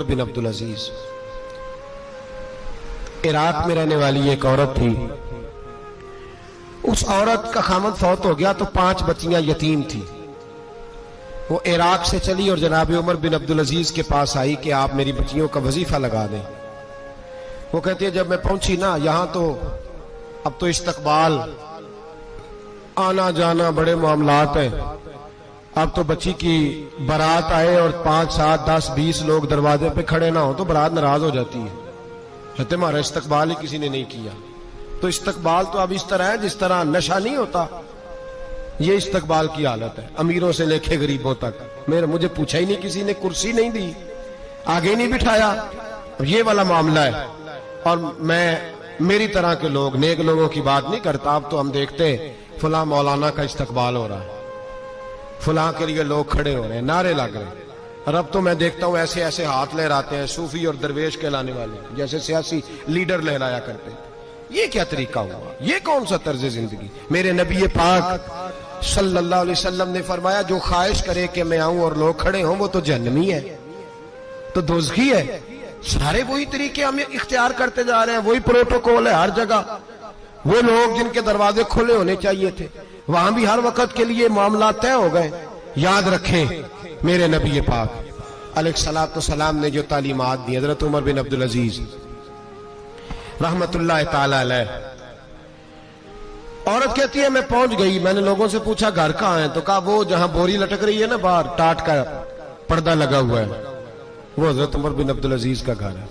बिन अब्दुल अजीज Iraq में रहने वाली एक औरत थी। उस औरत का खामद फौत हो गया तो 5 बच्चियां यतीम थी। वो इराक से चली और जनाब उमर बिन अब्दुल अजीज के पास आई कि आप मेरी बच्चियों का वजीफा लगा दें। वो कहती है जब मैं पहुंची ना यहां तो अब तो इस्तकबाल आना जाना बड़े मामलात हैं। अब तो बच्ची की बारात आए और 5, 7, 10, 20 लोग दरवाजे पे खड़े ना हो तो बारात नाराज हो जाती है। कहते हमारा इस्तकबाल ही किसी ने नहीं किया। तो इस्तकबाल तो अब इस तरह है जिस तरह नशा नहीं होता, ये इस्तकबाल की हालत है। अमीरों से लेके गरीबों तक मुझे पूछा ही नहीं, किसी ने कुर्सी नहीं दी, आगे नहीं बिठाया, ये वाला मामला है। और मैं मेरी तरह के लोग नेक लोगों की बात नहीं करता। अब तो हम देखते फुला मौलाना का इस्तकबाल हो रहा है, फुला के लिए लोग खड़े हो रहे हैं, नारे लग रहे हैं। और अब तो मैं देखता हूं ऐसे ऐसे हाथ लहराते हैं सूफी और दरवेश कहलाने वाले, जैसे सियासी लीडर लहराया करते हैं। ये क्या तरीका हुआ? ये कौन सा तर्ज जिंदगी? मेरे नबी पाक सल्लल्लाहु अलैहि वसल्लम ने फरमाया जो ख्वाहिश करे कि मैं आऊं और लोग खड़े हों वो तो जहन्नमी है, तो दोज़खी है। सारे वही तरीके हम इख्तियार करते जा रहे हैं, वही प्रोटोकॉल है हर जगह। वो लोग जिनके दरवाजे खुले होने चाहिए थे वहां भी हर वक्त के लिए मामला तय हो गए। याद रखें मेरे नबी पाक अलैहिस्सलातु सलाम ने जो तालीमात दी, हजरत उमर बिन अब्दुल अजीज रहमतुल्लाह ताला अलैह। औरत कहती है मैं पहुंच गई, मैंने लोगों से पूछा घर कहां है, तो कहा वो जहां बोरी लटक रही है ना बाहर, टाट का पर्दा लगा हुआ है, वो हजरत उमर बिन अब्दुल अजीज का घर है।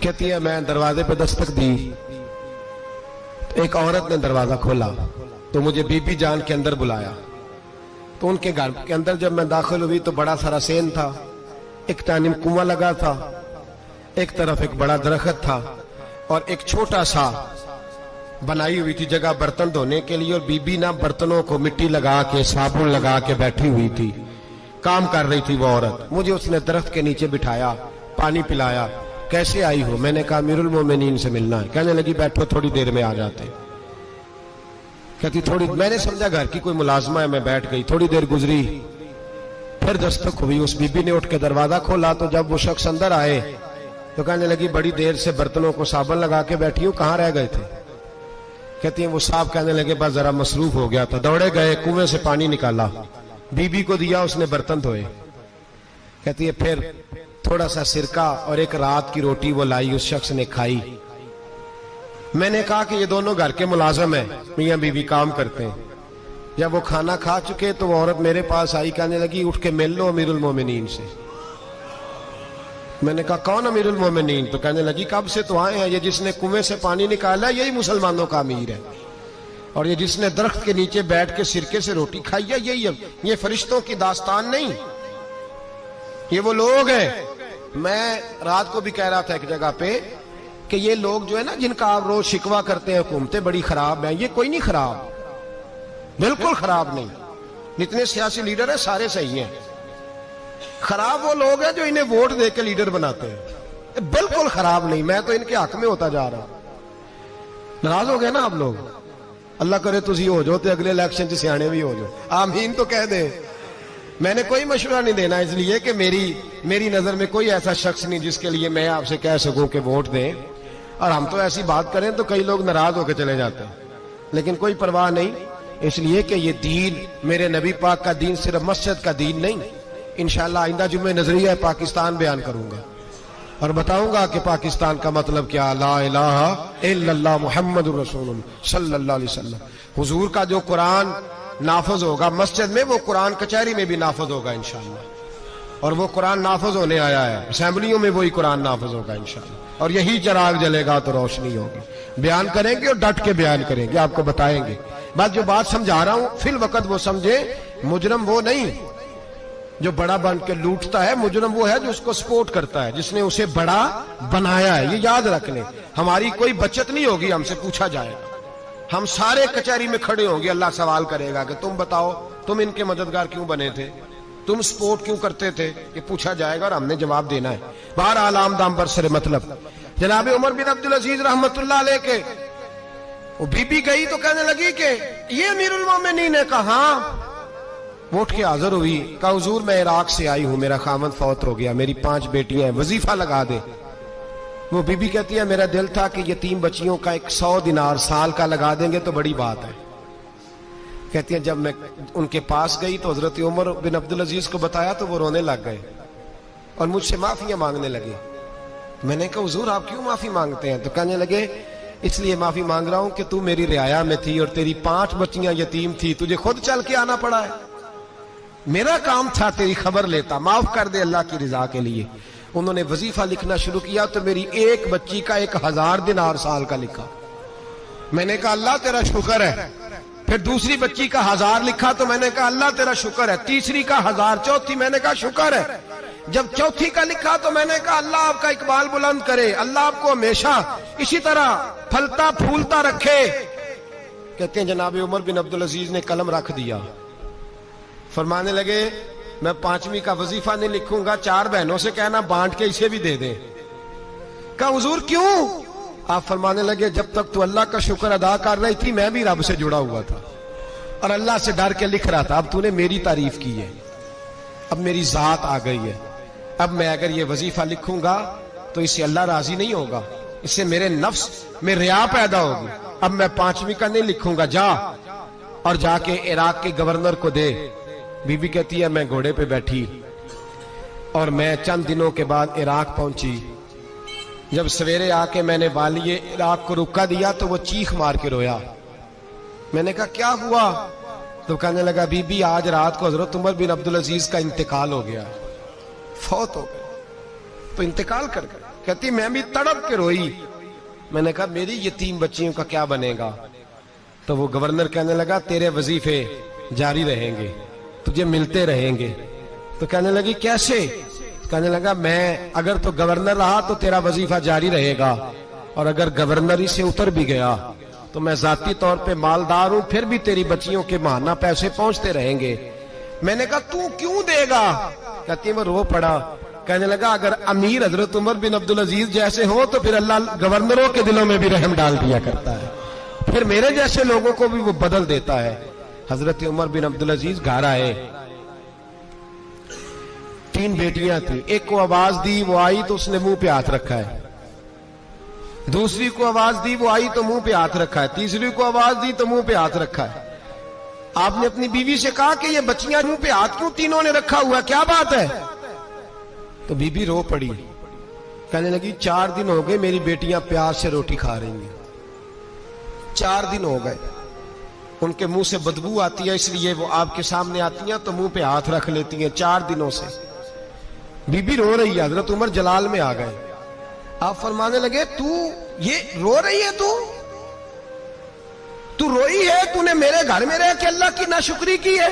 कहती है मैं दरवाजे पे दस्तक दी, एक औरत ने दरवाजा खोला तो मुझे बीबी जान के अंदर बुलाया। तो उनके घर के अंदर जब मैं दाखिल हुई तो बड़ा सारा सेन था, एक जानिब कुआं लगा था, एक तरफ एक बड़ा दरख्त था और एक छोटा सा बनाई हुई थी जगह बर्तन धोने के लिए। और बीबी ना बर्तनों को मिट्टी लगा के साबुन लगा के बैठी हुई थी, काम कर रही थी वो औरत। मुझे उसने दरख्त के नीचे बिठाया, पानी पिलाया। कैसे आई हो? मैंने कहा अमीरुल मोमिनीन से मिलना है। कहने लगी बैठो थोड़ी देर में आ जाते। कहती थोड़ी, मैंने समझा घर की कोई मुलाजमा है, मैं बैठ गई। थोड़ी देर गुजरी, फिर दस्तक हुई। उस बीबी ने उठ के दरवाजा खोला तो जब वो शख्स अंदर आए तो कहने लगी बड़ी देर से बर्तनों को साबुन लगा के बैठी हूं, कहां रह गए थे? कहती है वो साहब कहने लगे बस जरा मसरूफ हो गया था। दौड़े गए, कुएं से पानी निकाला, बीबी को दिया, उसने बर्तन धोए। कहती है फिर थोड़ा सा सिरका और एक रात की रोटी वो लाई, उस शख्स ने खाई। मैंने कहा कि ये दोनों घर के मुलाजम हैं, मियां बीवी काम करते हैं। जब वो खाना खा चुके तो वो औरत मेरे पास आई, कहने लगी उठ के मिल लो अमीरुल मोमिनीन से। मैंने कहा कौन अमीरुल मोमिनीन? तो कहने लगी कब से तो आए हैं, ये जिसने कुएं से पानी निकाला यही मुसलमानों का अमीर है, और ये जिसने दरख्त के नीचे बैठ के सिरके से रोटी खाई है यही है। ये फरिश्तों की दास्तान नहीं, ये वो लोग हैं। मैं रात को भी कह रहा था एक जगह पे कि ये लोग जो है ना जिनका आप रोज शिकवा करते हैं हुकूमतें बड़ी खराब हैं, ये कोई नहीं खराब, बिल्कुल खराब नहीं। जितने सियासी लीडर हैं सारे सही हैं। खराब वो लोग हैं जो इन्हें वोट दे के लीडर बनाते हैं, बिल्कुल खराब नहीं। मैं तो इनके हक में होता जा रहा हूं। नाराज हो गए ना आप लोग? अल्लाह करे तुझी हो जाओ तो अगले इलेक्शन से सियाने भी हो जाओ, आमीन तो कह दे। मैंने कोई मशवरा नहीं देना, इसलिए कि मेरी नजर में कोई ऐसा शख्स नहीं जिसके लिए मैं आपसे कह सकूं कि वोट दें। और हम तो ऐसी बात करें तो कई लोग नाराज होकर चले जाते हैं, लेकिन कोई परवाह नहीं, इसलिए कि ये दीन मेरे नबी पाक का दीन सिर्फ मस्जिद का दीन नहीं। इंशाअल्लाह आइंदा जुम्मे नजरिया पाकिस्तान बयान करूंगा और बताऊंगा कि पाकिस्तान का मतलब क्या, ला इलाहा इल्लल्लाह मुहम्मदुर रसूलुल्लाह सल्लल्लाहु अलैहि वसल्लम। हुजूर का जो कुरान नाफज होगा मस्जिद में, वो कुरान कचहरी में भी नाफज होगा इंशाअल्लाह। और वो कुरान नाफज होने आया है, असेंबलियों में वही कुरान नाफज होगा इंशाअल्लाह। और यही चिराग जलेगा तो रोशनी होगी। बयान करेंगे और डट के बयान करेंगे, आपको बताएंगे। जो बात समझा रहा हूं फिल वक्त वो समझे, मुजरम वो नहीं जो बड़ा बन के लूटता है, मुजरम वो है जो उसको सपोर्ट करता है, जिसने उसे बड़ा बनाया है। ये याद रख ले, हमारी कोई बचत नहीं होगी, हमसे पूछा जाएगा। हम सारे कचहरी में खड़े होंगे, अल्लाह सवाल करेगा कि तुम बताओ तुम इनके मददगार क्यों बने थे, तुम सपोर्ट क्यों करते थे, ये पूछा जाएगा और हमने जवाब देना है। बहरहाल आमदाम बरसरे मतलब जनाब उमर बिन अब्दुल अजीज रहमतुल्लाह अलैह के वो बीबी गई तो कहने लगी कि ये अमीरुल मोमिनीन ने कहा वो उठ के हाजिर हुई, कहा हुजूर मैं इराक से आई हूं, मेरा खामन फौत हो गया, मेरी 5 बेटियां हैं, वजीफा लगा दे। वो बीबी कहती है मेरा दिल था कि यतीम बच्चियों का 100 दिनार साल का लगा देंगे तो बड़ी बात है। कहती है जब मैं उनके पास गई तो हजरत उमर बिन अब्दुल अजीज को बताया तो वो रोने लग गए और मुझसे माफियां मांगने लगे। मैंने कहा हुजूर आप क्यों माफी मांगते हैं? तो कहने लगे इसलिए माफी मांग रहा हूं कि तू मेरी रियाया में थी और तेरी 5 बच्चियां यतीम थी, तुझे खुद चल के आना पड़ा है। मेरा काम था तेरी खबर लेता, माफ कर दे अल्लाह की रिजा के लिए। उन्होंने वजीफा लिखना शुरू किया तो मेरी एक बच्ची का 1000 दिनार साल का लिखा। मैंने कहा अल्लाह तेरा शुक्र है। फिर दूसरी बच्ची का 1000 लिखा तो मैंने कहा अल्लाह तेरा शुक्र है। तीसरी का 1000, चौथी मैंने कहा शुक्र है। जब चौथी का लिखा तो मैंने कहा अल्लाह आपका इकबाल बुलंद करे, अल्लाह आपको हमेशा इसी तरह फलता फूलता रखे। कहते हैं जनाब उमर बिन अब्दुल अजीज ने कलम रख दिया, फरमाने लगे मैं 5वीं का वजीफा नहीं लिखूंगा, 4 बहनों से कहना बांट के इसे भी दे दें। कहा हुजूर क्यों? आप फरमाने लगे जब तक तू अल्लाह का शुक्र अदा कर रही थी मैं भी रब से जुड़ा हुआ था और अल्लाह से डर के लिख रहा था। अब तूने मेरी तारीफ की है, अब मेरी जात आ गई है, अब मैं अगर ये वजीफा लिखूंगा तो इससे अल्लाह राजी नहीं होगा, इससे मेरे नफ्स में रिया पैदा होगी। अब मैं 5वीं का नहीं लिखूंगा, जा और जाके इराक के गवर्नर को दे। बीबी कहती है मैं घोड़े पे बैठी और मैं चंद दिनों के बाद इराक पहुंची। जब सवेरे आके मैंने वालिए इराक को रुका दिया तो वो चीख मार के रोया। मैंने कहा क्या हुआ? तो कहने लगा बीबी आज रात को हजरत उमर बिन अब्दुल अजीज का इंतकाल हो गया, फौत हो गया, तो इंतकाल कर गए। कहती मैं भी तड़प के रोई। मैंने कहा मेरी यतीम बच्चियों का क्या बनेगा? तो वो गवर्नर कहने लगा तेरे वजीफे जारी रहेंगे, तुझे मिलते रहेंगे। तो कहने लगी कैसे? कहने लगा मैं अगर तो गवर्नर रहा तो तेरा वजीफा जारी रहेगा और अगर गवर्नरी से उतर भी गया तो मैं जाती तौर पे मालदार हूं, फिर भी तेरी बच्चियों के माहाना पैसे पहुंचते रहेंगे। मैंने कहा तू क्यों देगा? कहती मैं रो पड़ा। कहने लगा अगर अमीर हजरत उमर बिन अब्दुल अजीज जैसे हो तो फिर अल्लाह गवर्नरों के दिलों में भी रहम डाल दिया करता है, फिर मेरे जैसे लोगों को भी वो बदल देता है। हजरत उमर बिन अब्दुल अजीज घर आए, 3 बेटियां थी। एक को आवाज दी, वो आई तो उसने मुंह पे हाथ रखा है। दूसरी को आवाज दी, वो आई तो मुंह पे हाथ रखा है। तीसरी को आवाज दी तो मुंह पे हाथ रखा है। आपने अपनी बीवी से कहा कि ये बच्चियां मुंह पे हाथ क्यों तीनों ने रखा हुआ, क्या बात है? तो बीबी रो पड़ी, कहने लगी 4 दिन हो गए मेरी बेटियां प्यार से रोटी खा रही हैं, 4 दिन हो गए, उनके मुंह से बदबू आती है इसलिए वो आपके सामने आती हैं तो मुंह पे हाथ रख लेती हैं 4 दिनों से। बीबी रो रही है, हजरत उमर जलाल में आ गए। आप फरमाने लगे तू ये रो रही है, तू रोई है, तूने मेरे घर में रह के अल्लाह की नाशुक्री की है,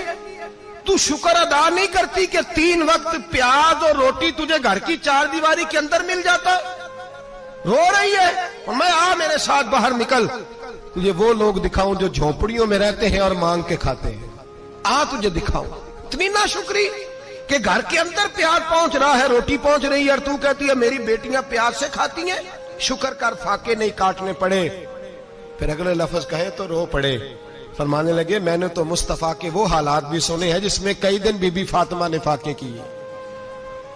तू शुक्र अदा नहीं करती कि 3 वक्त प्याज और रोटी तुझे घर की 4 दीवारी के अंदर मिल जाता? रो रही है और मैं आ मेरे साथ बाहर निकल, तुझे वो लोग दिखाऊं जो झोपड़ियों में रहते हैं और मांग के खाते हैं, आ तुझे दिखाऊं। इतनी नाशुक्री कि घर के अंदर प्याज पहुंच रहा है, रोटी पहुंच रही है और तू कहती है मेरी बेटियां प्याज से खाती हैं, शुक्र कर फाके नहीं काटने पड़े। फिर अगले लफ्ज कहे तो रो पड़े। फरमाने लगे मैंने तो मुस्तफा के वो हालात भी सुने हैं जिसमें कई दिन बीबी फातिमा ने फाके किए।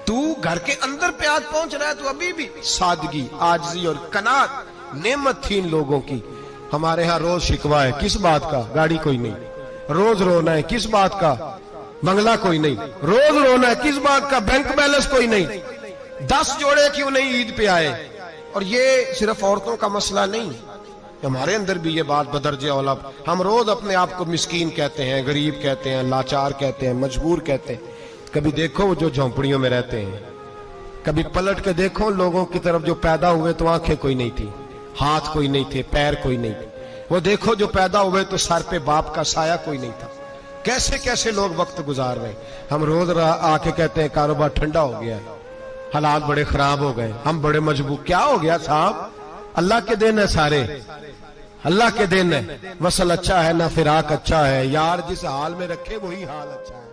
तू घर के अंदर प्याज पहुंच रहा है तो अभी भी सादगी, आजिज़ी और कनात नेमत थी इन लोगों की। हमारे यहाँ रोज शिकवा है, किस बात का? गाड़ी कोई नहीं। रोज रोना है, किस बात का? बंगला कोई नहीं। रोज रोना है, किस बात का? बैंक बैलेंस कोई नहीं। 10 जोड़े क्यों नहीं ईद पे आए? और ये सिर्फ औरतों का मसला नहीं, हमारे अंदर भी ये बात बदरजे औला। हम रोज अपने आप को मिस्कीन कहते हैं, गरीब कहते हैं, लाचार कहते हैं, मजबूर कहते हैं। कभी देखो वो जो झोंपड़ियों में रहते हैं, कभी पलट के देखो लोगों की तरफ जो पैदा हुए तो आंखें कोई नहीं थी, हाथ कोई नहीं थे, पैर कोई नहीं थे। वो देखो जो पैदा हुए तो सर पे बाप का साया कोई नहीं था। कैसे कैसे लोग वक्त गुजार रहे। हम रोज आके कहते हैं कारोबार ठंडा हो गया, हालात बड़े खराब हो गए, हम बड़े मजबूर। क्या हो गया साहब? अल्लाह के दिन है, सारे अल्लाह के दिन है। वसल अच्छा है ना फिराक अच्छा है, यार जिस हाल में रखे वही हाल अच्छा है।